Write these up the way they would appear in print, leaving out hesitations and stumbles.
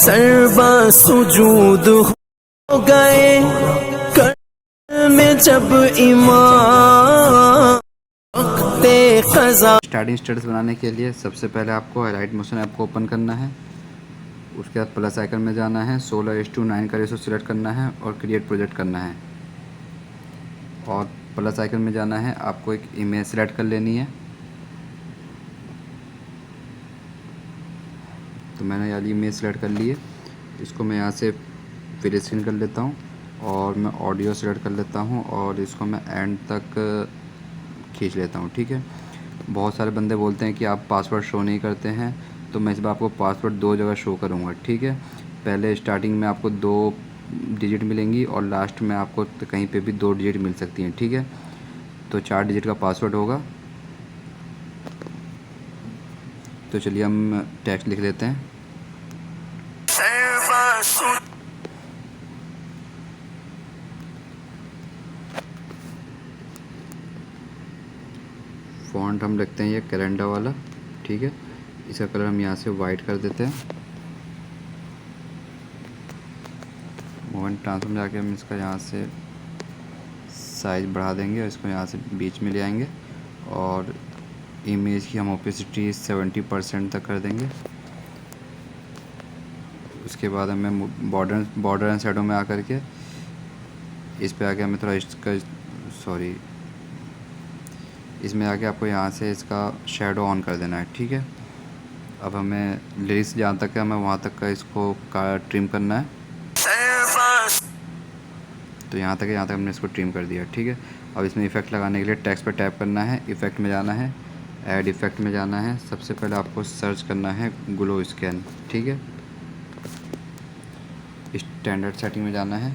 सरबा सुजूद हो गए कर में जब ईमान वक्ते क़ज़ा। स्टार्टिंग स्टेटस बनाने के लिए सबसे पहले आपको हाईलाइट मोशन ऐप को ओपन करना है। उसके बाद प्लस आइकन में जाना है, 16:9 का रेशो सिलेक्ट करना है और क्रिएट प्रोजेक्ट करना है। और प्लस आइकन में जाना है, आपको एक इमेज सेलेक्ट कर लेनी है। तो मैंने यार इमेज सेलेक्ट कर ली है। इसको मैं यहाँ से फिर स्क्रीन कर लेता हूँ और मैं ऑडियो सेलेक्ट कर लेता हूँ और इसको मैं एंड तक खींच लेता हूँ। ठीक है। बहुत सारे बंदे बोलते हैं कि आप पासवर्ड शो नहीं करते हैं, तो मैं इस बार आपको पासवर्ड 2 जगह शो करूँगा। ठीक है। पहले स्टार्टिंग में आपको 2 डिजिट मिलेंगी और लास्ट में आपको कहीं पे भी 2 डिजिट मिल सकती हैं। ठीक है। तो 4 डिजिट का पासवर्ड होगा। तो चलिए हम टेक्स्ट लिख लेते हैं। फ़ॉन्ट हम रखते हैं ये कैलेंडर वाला। ठीक है। इसका कलर हम यहाँ से वाइट कर देते हैं। मोमेंट ट्रांसफर में जाके हम इसका यहाँ से साइज़ बढ़ा देंगे और इसको यहाँ से बीच में ले आएंगे और इमेज की हम ओपेसिटी 70% तक कर देंगे। उसके बाद हमें बॉर्डर एंड शैडो में आकर के इस पे आके हमें थोड़ा इसका इसमें आके आपको यहाँ से इसका शैडो ऑन कर देना है। ठीक है। अब हमें लिरिक्स जहाँ तक है हमें वहाँ तक का इसको ट्रिम करना है। तो यहाँ तक हमने इसको ट्रिम कर दिया। ठीक है। अब इसमें इफ़ेक्ट लगाने के लिए टेक्स्ट पर टैप करना है, इफ़ेक्ट में जाना है, ऐड इफ़ेक्ट में जाना है। सबसे पहले आपको सर्च करना है ग्लो स्कैन। ठीक है। स्टैंडर्ड सेटिंग में जाना है,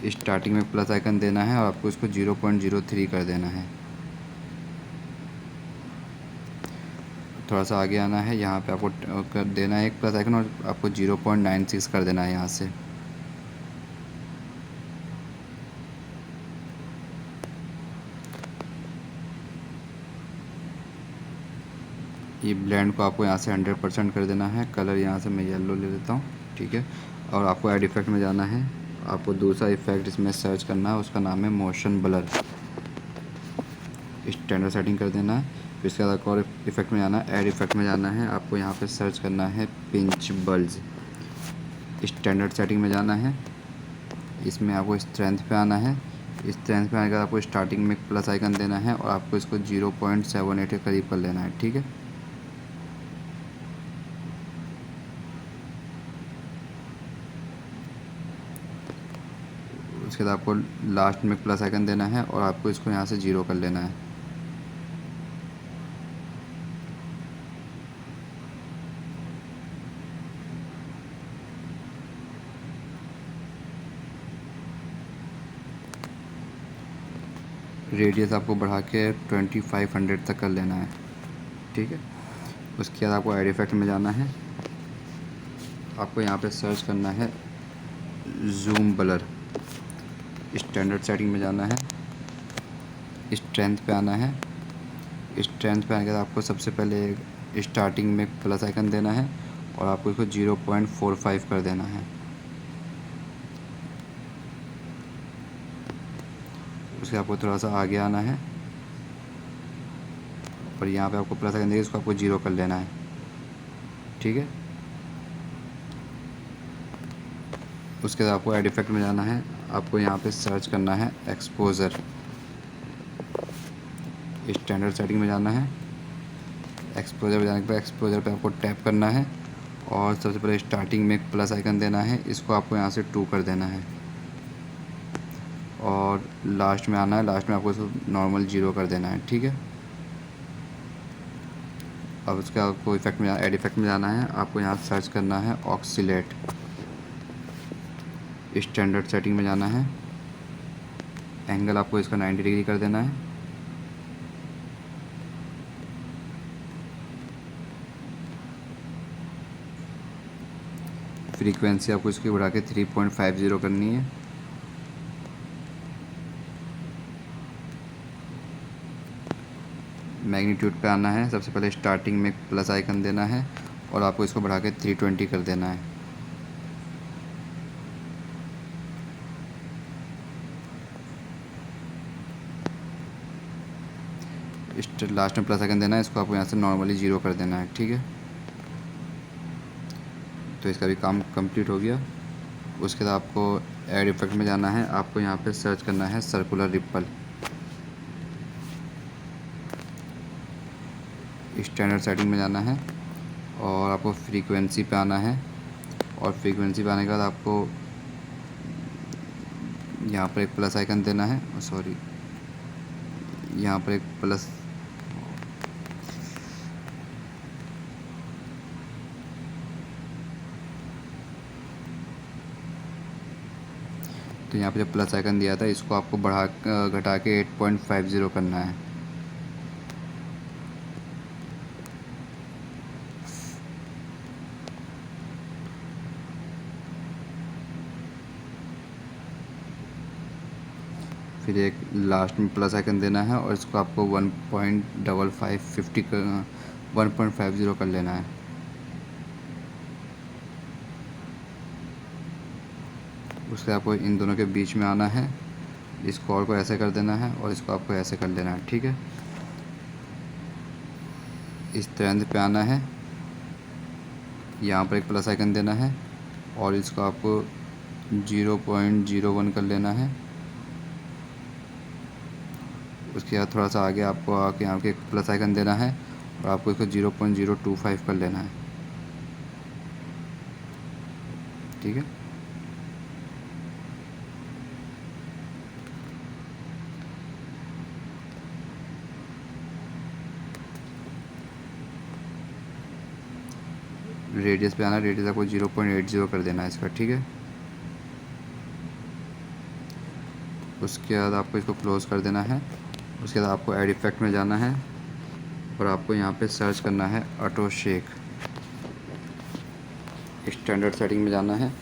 स्टार्टिंग में प्लस आइकन देना है और आपको इसको 0.03 कर देना है। थोड़ा सा आगे आना है, यहाँ पे आपको कर देना है एक प्लस आइकन और आपको 0.96 कर देना है यहाँ से। ये ब्लेंड को आपको यहाँ से 100% कर देना है। कलर यहाँ से मैं येलो ले लेता हूँ। ठीक है। और आपको ऐड इफ़ेक्ट में जाना है, आपको दूसरा इफ़ेक्ट इसमें सर्च करना है, उसका नाम है मोशन ब्लर। स्टैंडर्ड सेटिंग कर देना है। फिर इसके बाद और इफ़ेक्ट में जाना है, ऐड इफ़ेक्ट में जाना है, आपको यहाँ पे सर्च करना है पिंच बल्ज। स्टैंडर्ड सेटिंग में जाना है, इसमें आपको स्ट्रेंथ पे आना है। स्ट्रेंथ पे आने के बाद आपको स्टार्टिंग में एक प्लस आइकन देना है और आपको इसको 0.78 के करीब कर लेना है। ठीक है। उसके बाद आपको लास्ट में प्लस आइकन देना है और आपको इसको यहाँ से 0 कर लेना है। रेडियस आपको बढ़ा के 2500 तक कर लेना है। ठीक है। उसके बाद आपको ऐड इफ़ेक्ट में जाना है, आपको यहाँ पे सर्च करना है जूम ब्लर। स्टैंडर्ड सेटिंग में जाना है, स्ट्रेंथ पे आना है। स्ट्रेंथ पे आने के बाद आपको सबसे पहले स्टार्टिंग में प्लस आइकन देना है और आपको इसको 0.45 कर देना है। उसके आपको थोड़ा सा आगे आना है और यहाँ पे आपको प्लस आइकन देंगे, इसको आपको 0 कर लेना है। ठीक है। उसके बाद आपको ऐड इफ़ेक्ट में जाना है, आपको यहाँ पे सर्च करना है एक्सपोजर। स्टैंडर्ड सेटिंग में जाना है, एक्सपोजर पे जाने के बाद एक्सपोजर पे आपको टैप करना है और सबसे पहले स्टार्टिंग में एक प्लस आइकन देना है, इसको आपको यहाँ से 2 कर देना है और लास्ट में आना है, लास्ट में आपको इसको नॉर्मल 0 कर देना है। ठीक है। अब उसके आपको इफेक्ट में ऐड इफेक्ट में जाना है, आपको यहाँ सर्च करना है ऑक्सीलेट। स्टैंडर्ड सेटिंग में जाना है, एंगल आपको इसका 90 डिग्री कर देना है। फ्रीक्वेंसी आपको इसकी बढ़ा के 3.50 करनी है। मैग्नीट्यूड पे आना है, सबसे पहले स्टार्टिंग में प्लस आइकन देना है और आपको इसको बढ़ा के 320 कर देना है। इस लास्ट में प्लस आइकन देना है, इसको आपको यहाँ से नॉर्मली 0 कर देना है, ठीक है। तो इसका भी काम कंप्लीट हो गया। उसके बाद आपको ऐड इफेक्ट में जाना है, आपको यहाँ पे सर्च करना है सर्कुलर रिपल। स्टैंडर्ड सेटिंग में जाना है और आपको फ्रीक्वेंसी पे आना है, और फ्रीक्वेंसी पे आने के बाद आपको यहाँ पर एक प्लस आइकन देना है, सॉरी यहाँ पर एक प्लस, तो यहाँ पे जो प्लस आइकन दिया था इसको आपको घटा के 8.50 करना है। फिर एक लास्ट में प्लस आइकन देना है और इसको आपको 1.50 कर लेना है। उसके आपको इन दोनों के बीच में आना है, इस कॉल को ऐसे कर देना है और इसको आपको ऐसे कर लेना है, ठीक है। इस तरह पे आना है, यहाँ पर एक प्लस आइकन देना है और इसको आपको 0.01 कर लेना है। उसके बाद थोड़ा सा आगे आपको आके यहाँ पे एक प्लस आइकन देना है और आपको इसको 0.025 कर लेना है, ठीक है। रेडियस पे आना, रेडियस आपको 0.80 कर देना है इसका, ठीक है। उसके बाद आपको इसको क्लोज़ कर देना है। उसके बाद आपको ऐड इफेक्ट में जाना है और आपको यहाँ पे सर्च करना है ऑटो शेक। स्टैंडर्ड सेटिंग में जाना है,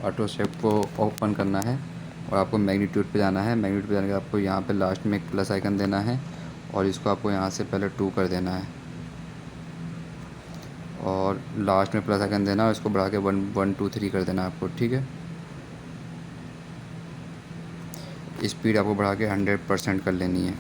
ऑटो शेक को ओपन करना है और आपको मैग्नीट्यूड पे जाना है। मैग्नीट्यूड पे जाने के बाद आपको यहाँ पे लास्ट में एक प्लस आइकन देना है और इसको आपको यहाँ से पहले 2 कर देना है और लास्ट में प्लस आइकन देना है और इसको बढ़ा के 1 2 3 कर देना है आपको, ठीक है। स्पीड आपको बढ़ा के 100% कर लेनी है।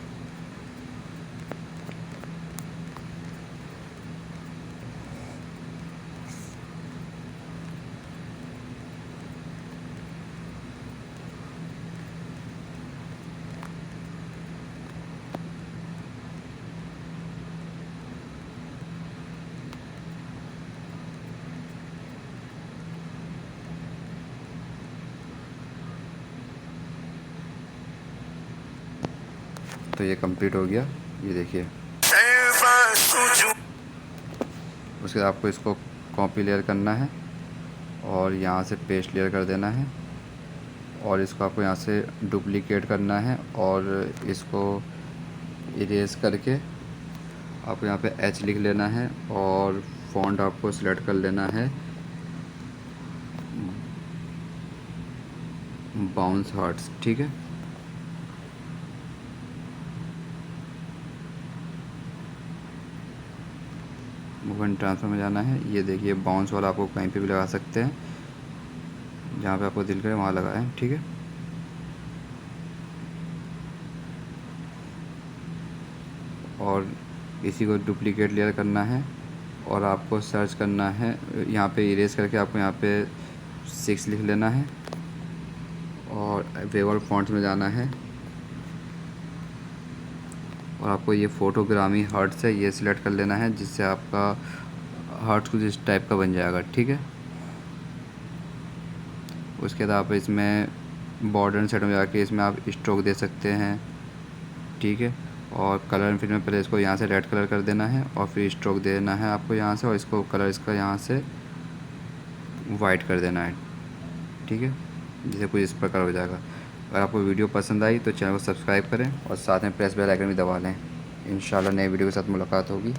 तो ये कंप्लीट हो गया, ये देखिए। उसके बाद आपको इसको कॉपी लेयर करना है और यहाँ से पेस्ट लेयर कर देना है और इसको आपको यहाँ से डुप्लीकेट करना है और इसको इरेज करके आपको यहाँ पे H लिख लेना है और फ़ॉन्ट आपको सिलेक्ट कर लेना है बाउंस हार्ट्स, ठीक है। मूवमेंट ट्रांसफर में जाना है, ये देखिए बाउंस वाला आपको कहीं पे भी लगा सकते हैं, जहाँ पे आपको दिल करे वहाँ लगाएं, ठीक है। और इसी को डुप्लीकेट लेयर करना है और आपको सर्च करना है, यहाँ पे इरेज करके आपको यहाँ पे 6 लिख लेना है और वेवर फॉन्ट्स में जाना है और आपको ये फोटोग्रामी हार्ट्स है ये सिलेक्ट कर लेना है, जिससे आपका हार्ट्स कुछ इस टाइप का बन जाएगा, ठीक है। उसके बाद आप इसमें बॉर्डर सेट में जाके इसमें आप स्ट्रोक दे सकते हैं, ठीक है। और कलर एंड फिल में पहले इसको यहाँ से रेड कलर कर देना है और फिर स्ट्रोक देना है आपको यहाँ से, और इसको कलर इसका यहाँ से वाइट कर देना है, ठीक है। जिससे कुछ इस प्रकार हो जाएगा। अगर आपको वीडियो पसंद आई तो चैनल को सब्सक्राइब करें और साथ में प्रेस बेल आइकन भी दबा लें। इंशाल्लाह नए वीडियो के साथ मुलाकात होगी।